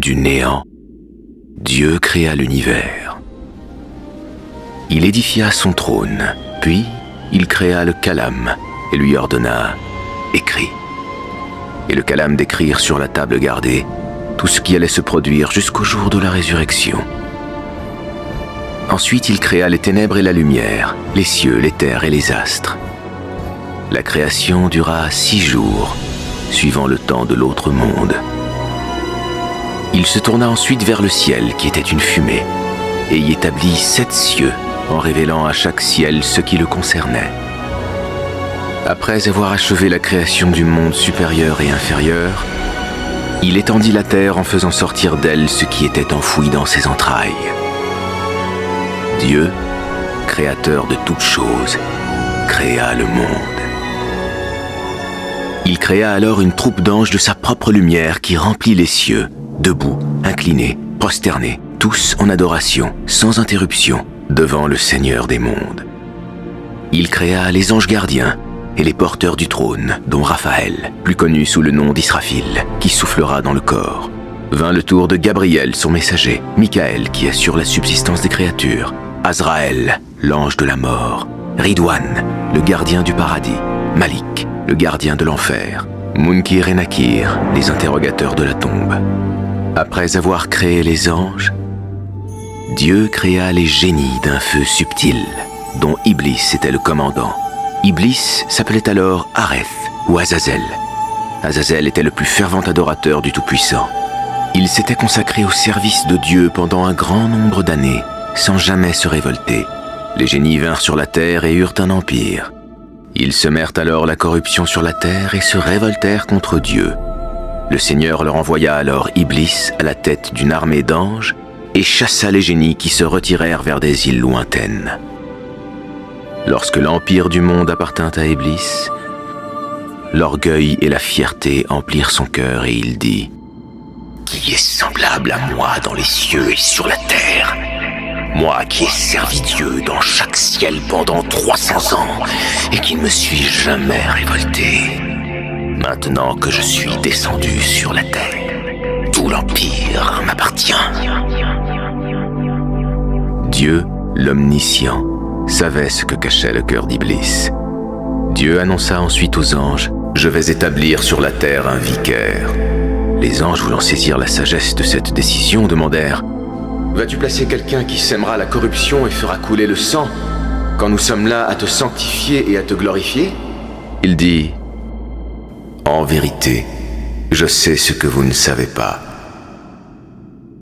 Du néant, Dieu créa l'univers. Il édifia son trône, puis il créa le calame et lui ordonna « Écris ». Et le calame d'écrire sur la table gardée tout ce qui allait se produire jusqu'au jour de la résurrection. Ensuite, il créa les ténèbres et la lumière, les cieux, les terres et les astres. La création dura 6 jours, suivant le temps de l'autre monde. Il se tourna ensuite vers le ciel, qui était une fumée, et y établit 7 cieux, en révélant à chaque ciel ce qui le concernait. Après avoir achevé la création du monde supérieur et inférieur, il étendit la terre en faisant sortir d'elle ce qui était enfoui dans ses entrailles. Dieu, créateur de toutes choses, créa le monde. Il créa alors une troupe d'anges de sa propre lumière qui remplit les cieux, debout, inclinés, prosternés, tous en adoration, sans interruption, devant le Seigneur des mondes. Il créa les anges gardiens et les porteurs du trône, dont Raphaël, plus connu sous le nom d'Israphil, qui soufflera dans le corps. Vint le tour de Gabriel, son messager, Michael, qui assure la subsistance des créatures, Azraël, l'ange de la mort, Ridwan, le gardien du paradis, Malik, le gardien de l'enfer, Munkir et Nakir, les interrogateurs de la tombe. Après avoir créé les anges, Dieu créa les génies d'un feu subtil, dont Iblis était le commandant. Iblis s'appelait alors Areth ou Azazel. Azazel était le plus fervent adorateur du Tout-Puissant. Il s'était consacré au service de Dieu pendant un grand nombre d'années, sans jamais se révolter. Les génies vinrent sur la terre et eurent un empire. Ils semèrent alors la corruption sur la terre et se révoltèrent contre Dieu. Le Seigneur leur envoya alors Iblis à la tête d'une armée d'anges et chassa les génies qui se retirèrent vers des îles lointaines. Lorsque l'empire du monde appartint à Iblis, l'orgueil et la fierté emplirent son cœur et il dit « Qui est semblable à moi dans les cieux et sur la terre ? Moi qui ai servi Dieu dans chaque ciel pendant 300 ans et qui ne me suis jamais révolté. Maintenant que je suis descendu sur la terre, tout l'empire m'appartient. » Dieu, l'Omniscient, savait ce que cachait le cœur d'Iblis. Dieu annonça ensuite aux anges « Je vais établir sur la terre un vicaire. » Les anges, voulant saisir la sagesse de cette décision, demandèrent « Vas-tu placer quelqu'un qui sèmera la corruption et fera couler le sang, quand nous sommes là à te sanctifier et à te glorifier ?» Il dit « En vérité, je sais ce que vous ne savez pas.